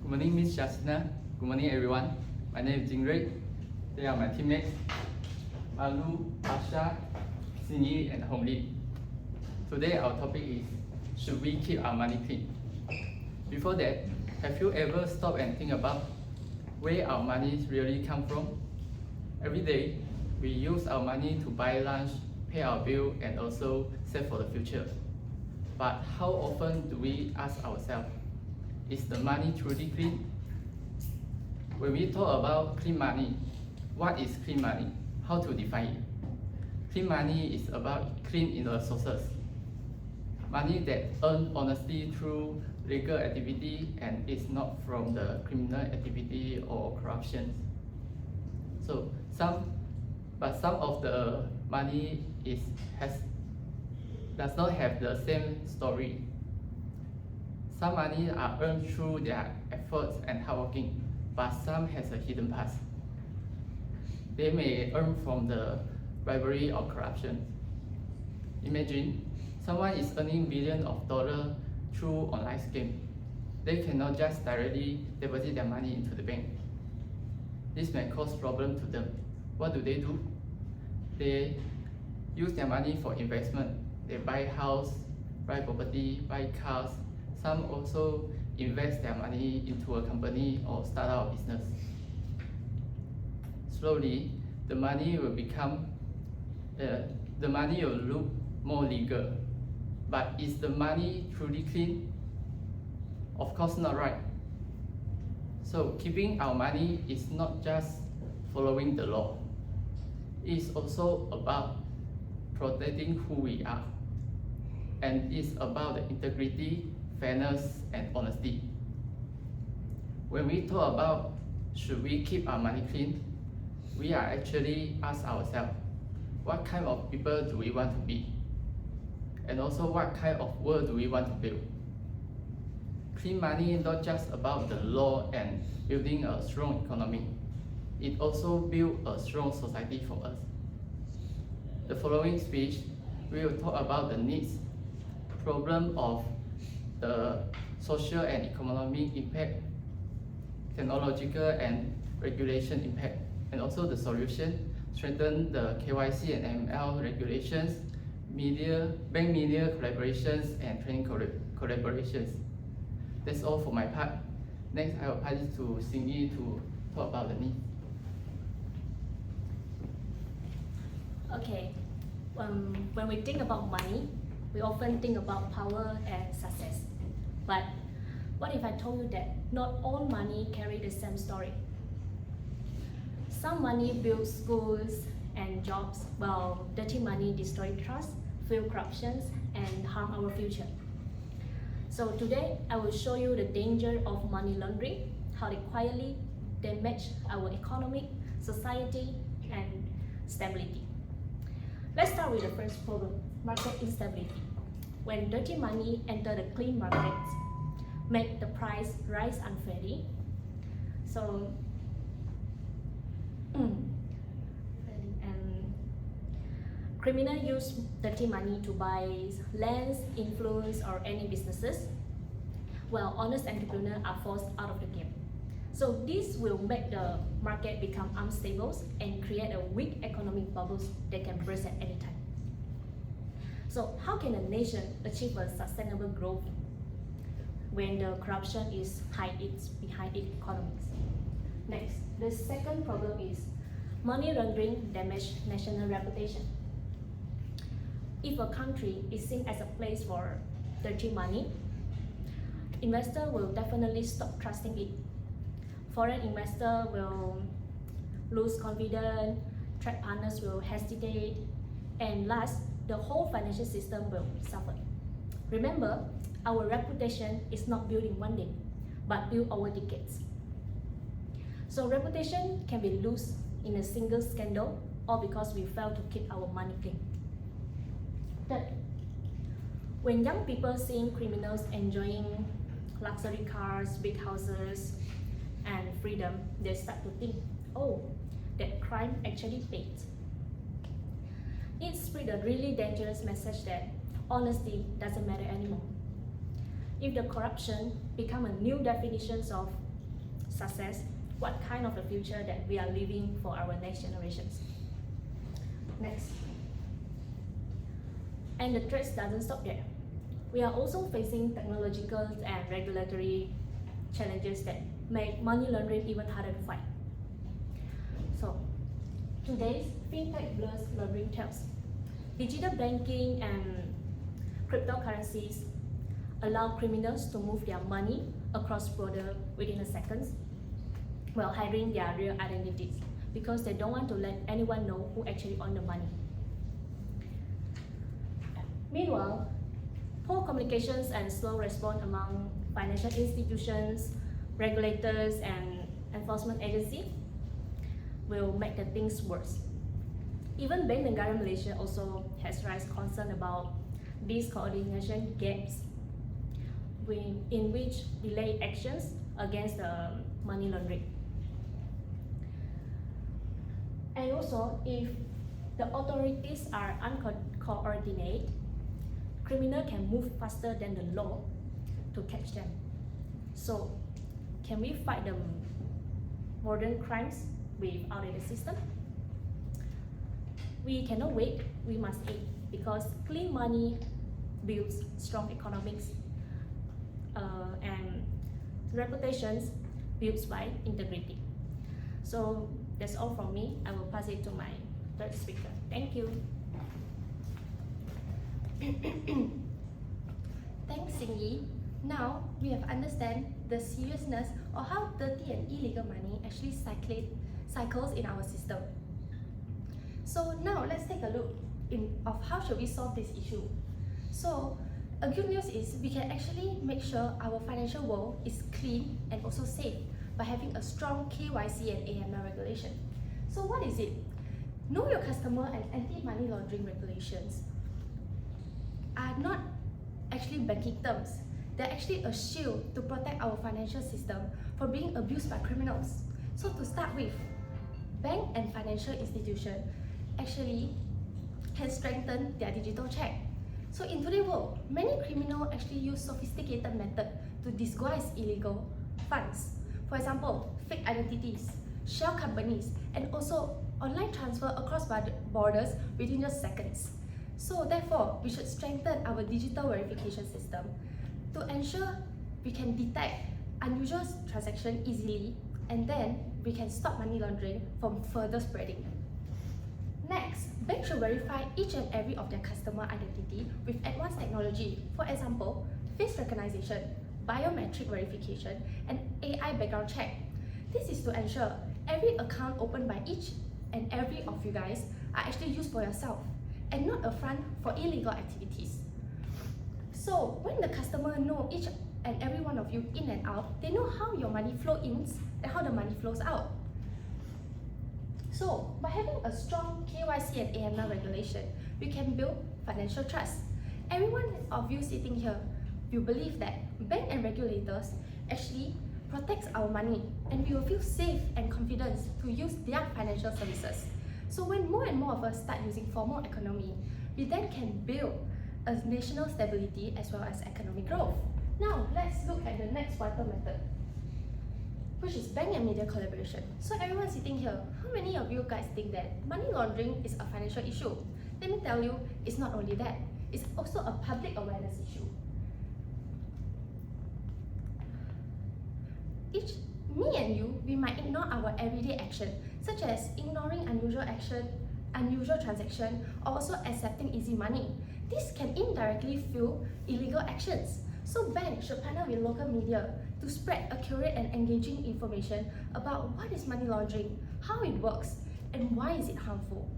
Good morning, Miss Shasina. Good morning, everyone. My name is Jingray. They are my teammates, Malu, Asha, Sinyi, and Hongli. Today, our topic is, should we keep our money clean? Before that, have you ever stopped and think about where our money really come from? Every day, we use our money to buy lunch, pay our bill, and also save for the future. But how often do we ask ourselves, is the money truly clean? When we talk about clean money, what is clean money? How to define it? Clean money is about clean in the sources. Money that earned honestly through legal activity and is not from the criminal activity or corruption. So some of the money does not have the same story. Some money are earned through their efforts and hard working, but some has a hidden past. They may earn from the bribery or corruption. Imagine someone is earning billions of dollars through online scheme. They cannot just directly deposit their money into the bank. This may cause problem to them. What do? They use their money for investment. They buy house, buy property, buy cars. Some also invest their money into a company or start out a business. Slowly, the money will look more legal. But is the money truly clean? Of course not, right? So keeping our money is not just following the law. It is also about protecting who we are. And it's about the integrity, fairness, and honesty. When we talk about should we keep our money clean, we are actually ask ourselves, what kind of people do we want to be? And also what kind of world do we want to build? Clean money is not just about the law and building a strong economy. It also builds a strong society for us. The following speech, we will talk about the needs, problem of the social and economic impact, technological and regulation impact, and also the solution, strengthen the KYC and ML regulations, bank media collaborations, and training collaborations. That's all for my part. Next, I will pass it to Sinyi to talk about the needs. Okay, when we think about money, we often think about power and success. But what if I told you that not all money carry the same story? Some money builds schools and jobs, while dirty money destroys trust, fuel corruptions, and harm our future. So today, I will show you the danger of money laundering, how they quietly damage our economy, society, and stability. Let's start with the first problem, market instability. When dirty money enter the clean markets, make the price rise unfairly. So, criminals use dirty money to buy lands, influence, or any businesses, while honest entrepreneurs are forced out of the game. So this will make the market become unstable and create a weak economic bubbles that can burst at any time. So how can a nation achieve a sustainable growth when the corruption is behind its economies? Next, the second problem is money laundering damages national reputation. If a country is seen as a place for dirty money, investors will definitely stop trusting it. Foreign investors will lose confidence, trade partners will hesitate, and last, the whole financial system will suffer. Remember, our reputation is not built in one day, but built over decades. So reputation can be lost in a single scandal or because we fail to keep our money clean. Third, when young people seeing criminals enjoying luxury cars, big houses, and freedom, they start to think, oh, that crime actually pays. It spreads a really dangerous message that honesty doesn't matter anymore. If the corruption become a new definition of success, what kind of the future that we are leaving for our next generations. Next. And the threats doesn't stop there. We are also facing technological and regulatory challenges that make money laundering even harder to fight. So, today's fintech blurs laundering tales. Digital banking and cryptocurrencies allow criminals to move their money across border within a second while hiding their real identities because they don't want to let anyone know who actually own the money. Meanwhile, poor communications and slow response among financial institutions, regulators, and enforcement agencies will make the things worse. Even Bank Negara Malaysia also has raised concern about these coordination gaps in which delayed actions against the money laundering. And also, if the authorities are uncoordinated, criminals can move faster than the law to catch them. So, can we fight the modern crimes with outdated system? We cannot wait, we must act because clean money builds strong economics and reputations built by integrity. So that's all from me. I will pass it to my third speaker. Thank you. Thanks, Xingyi. Now we have understand the seriousness of how dirty and illegal money actually cycles in our system. So now let's take a look of how should we solve this issue. So a good news is we can actually make sure our financial world is clean and also safe by having a strong KYC and AML regulation. So what is it? Know your customer and anti-money laundering regulations are not actually banking terms. They're actually a shield to protect our financial system from being abused by criminals. So to start with, bank and financial institutions actually can strengthen their digital check. So in today's world, many criminals actually use sophisticated methods to disguise illegal funds. For example, fake identities, shell companies, and also online transfer across borders within just seconds. So therefore, we should strengthen our digital verification system to ensure we can detect unusual transactions easily, and then we can stop money laundering from further spreading. Next, banks should verify each and every of their customer identity with advanced technology. For example, face recognition, biometric verification, and AI background check. This is to ensure every account opened by each and every of you guys are actually used for yourself and not a front for illegal activities. So when the customer know each and every one of you in and out, they know how your money flow in and how the money flows out. So by having a strong KYC and AML regulation, we can build financial trust. Everyone of you sitting here will believe that bank and regulators actually protects our money, and we will feel safe and confident to use their financial services. So when more and more of us start using formal economy, we then can build a national stability as well as economic growth. Now let's look at the next vital method, which is bank and media collaboration. So everyone sitting here, how many of you guys think that money laundering is a financial issue? Let me tell you, it's not only that, it's also a public awareness issue. Me and you, we might ignore our everyday action, such as ignoring unusual transaction, or also accepting easy money. This can indirectly fuel illegal actions. So banks should partner with local media to spread accurate and engaging information about what is money laundering, how it works, and why is it harmful.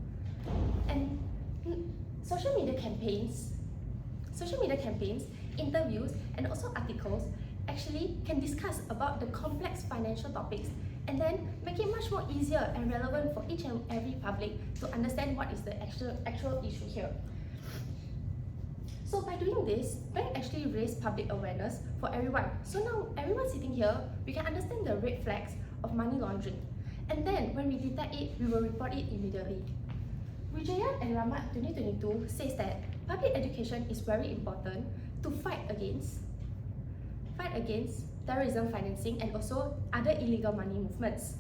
And social media campaigns, interviews, and also articles actually can discuss about the complex financial topics and then make it much more easier and relevant for each and every public to understand what is the actual issue here. So by doing this, bank actually raise public awareness for everyone. So now everyone sitting here, we can understand the red flags of money laundering. And then when we detect it, we will report it immediately. Wijayan and Rahmat 2022 says that public education is very important to fight against fight against terrorism financing and also other illegal money movements.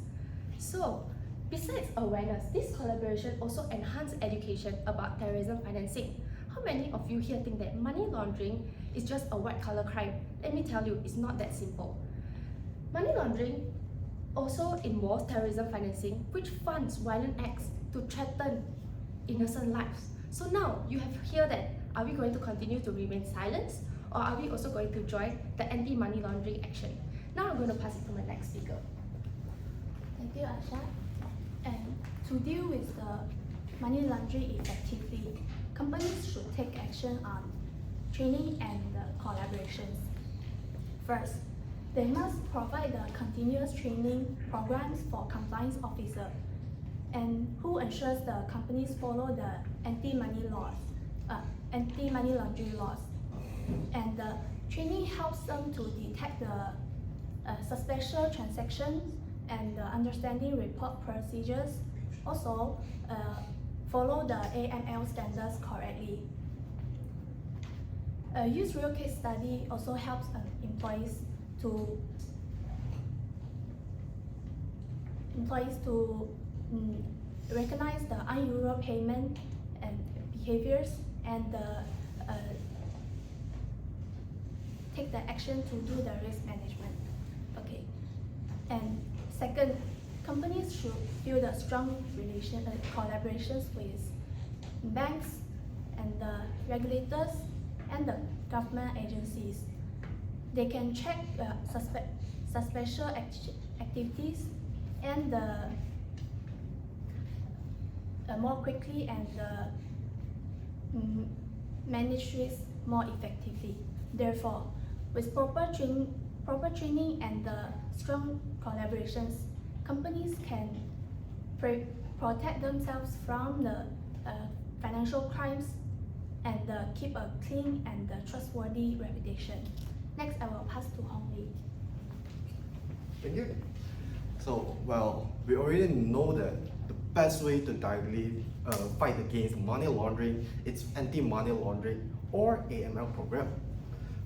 So, besides awareness, this collaboration also enhances education about terrorism financing. How many of you here think that money laundering is just a white-collar crime? Let me tell you, it's not that simple. Money laundering also involves terrorism financing, which funds violent acts to threaten innocent lives. So now, you have heard that, are we going to continue to remain silent, or are we also going to join the anti-money laundering action? Now I'm going to pass it to my next speaker. Thank you, Asha. And to deal with the money laundering effectively, companies should take action on training and collaborations. First, they must provide the continuous training programs for compliance officers and who ensures the companies follow the anti-money laundering laws. And the training helps them to detect the suspicious transactions and understanding report procedures. Also, follow the AML standards correctly. A use real case study also helps employees to recognize the unusual payment and behaviors and take the action to do the risk management. Okay, and second, companies should build a strong collaborations with banks and the regulators and the government agencies. They can check suspicious activities and more quickly and manage risk more effectively. Therefore, with proper training and strong collaborations, companies can protect themselves from the financial crimes and keep a clean and trustworthy reputation. Next, I will pass to Hong Lee. Thank you. So, well, we already know that the best way to directly fight against money laundering is anti-money laundering or AML program.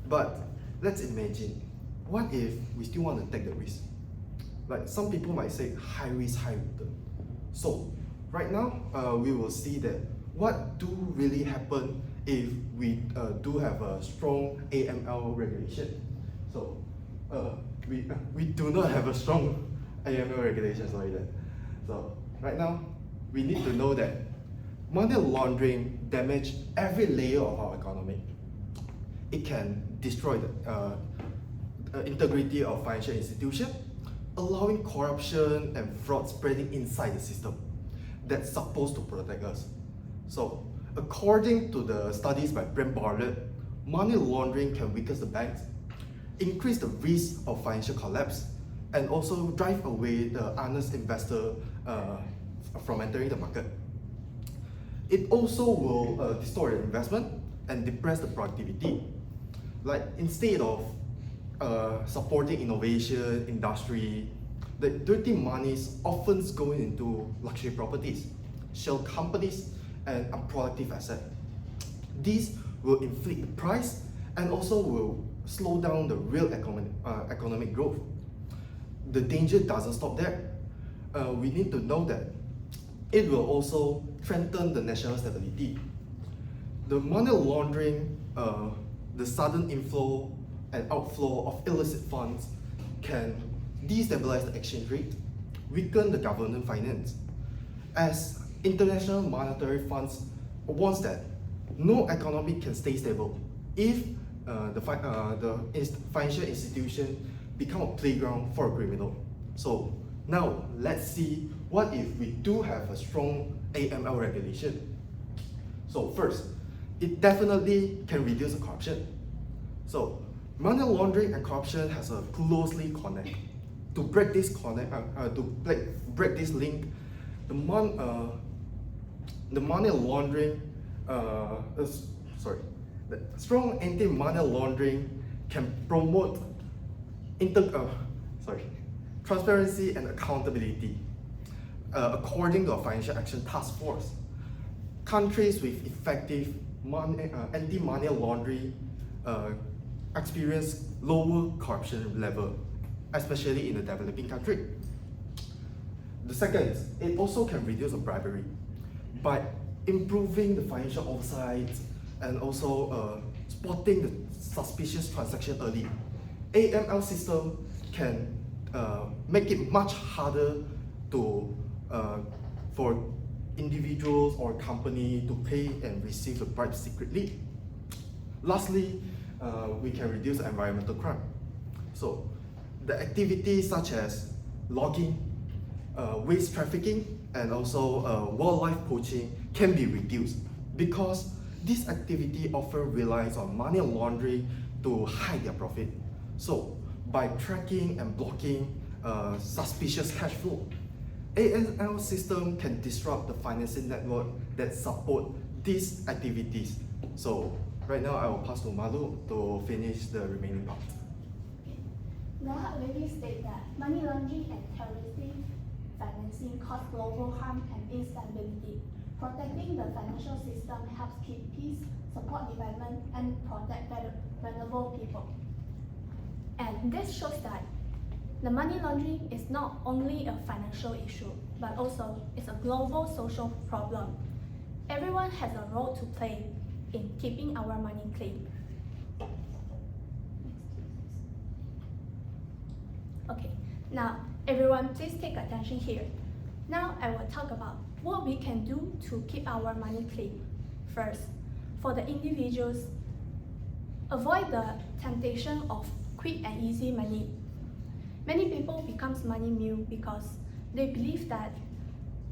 But let's imagine, what if we still want to take the risk? Like some people might say high risk, high return. So right now, we will see that what do really happen if we do have a strong AML regulation. So we do not have a strong AML regulation, sorry that. So right now, we need to know that money laundering damages every layer of our economy. It can destroy the integrity of financial institutions, allowing corruption and fraud spreading inside the system that's supposed to protect us. So, according to the studies by Brent Bartlett, money laundering can weaken the banks, increase the risk of financial collapse, and also drive away the honest investor from entering the market. It also will distort investment and depress the productivity. Like instead of supporting innovation, industry, the dirty monies often going into luxury properties, shell companies, and unproductive assets. These will inflate the price and also will slow down the real economic growth. The danger doesn't stop there. We need to know that it will also strengthen the national stability. The money laundering, the sudden inflow and outflow of illicit funds can destabilize the exchange rate, weaken the government finance. As international monetary funds warns that no economy can stay stable if the financial institution become a playground for a criminal. So now let's see what if we do have a strong AML regulation. So first, it definitely can reduce the corruption. So money laundering and corruption has a closely connect. To break this break this link, the money laundering, the strong anti-money laundering can promote transparency and accountability. According to a Financial Action Task Force, countries with effective anti-money laundering experience lower corruption level, especially in the developing country. The second, it also can reduce the bribery by improving the financial oversight and also spotting the suspicious transaction early. AML system can make it much harder to for individuals or company to pay and receive the bribe secretly. Lastly, we can reduce environmental crime. So the activities such as logging, waste trafficking, and also wildlife poaching can be reduced because this activity often relies on money laundering to hide their profit. So by tracking and blocking suspicious cash flow, AML system can disrupt the financing network that support these activities. So right now I will pass to Malu to finish the remaining part. Now I already state that money laundering and terroristic financing cause global harm and instability. Protecting the financial system helps keep peace, support development, and protect vulnerable people. And this shows that the money laundering is not only a financial issue, but also it's a global social problem. Everyone has a role to play in keeping our money clean. Okay, now everyone please take attention here. Now I will talk about what we can do to keep our money clean. First, for the individuals, avoid the temptation of quick and easy money. Many people become money mule because they believe that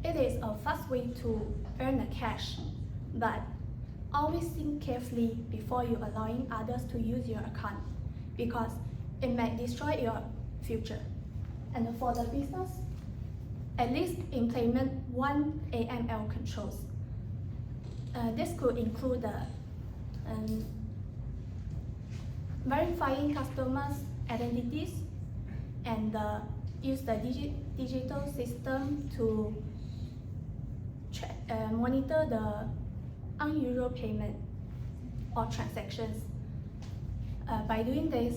it is a fast way to earn the cash, but always think carefully before you allowing others to use your account because it might destroy your future. And for the business, at least implement one AML controls. This could include the verifying customers' identities and use the digital system to monitor the unusual payment or transactions. By doing this,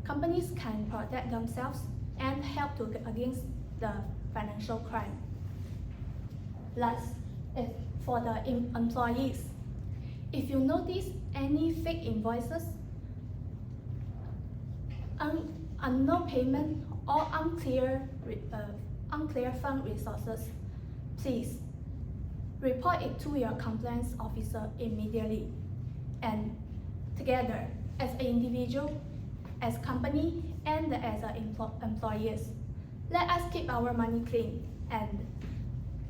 companies can protect themselves and help to against the financial crime. Last is for the employees. If you notice any fake invoices, unknown payment or unclear fund resources, please report it to your compliance officer immediately. And together, as an individual, as company, and as employers, let us keep our money clean and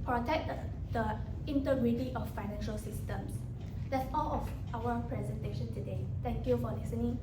protect the integrity of financial systems. That's all of our presentation today. Thank you for listening.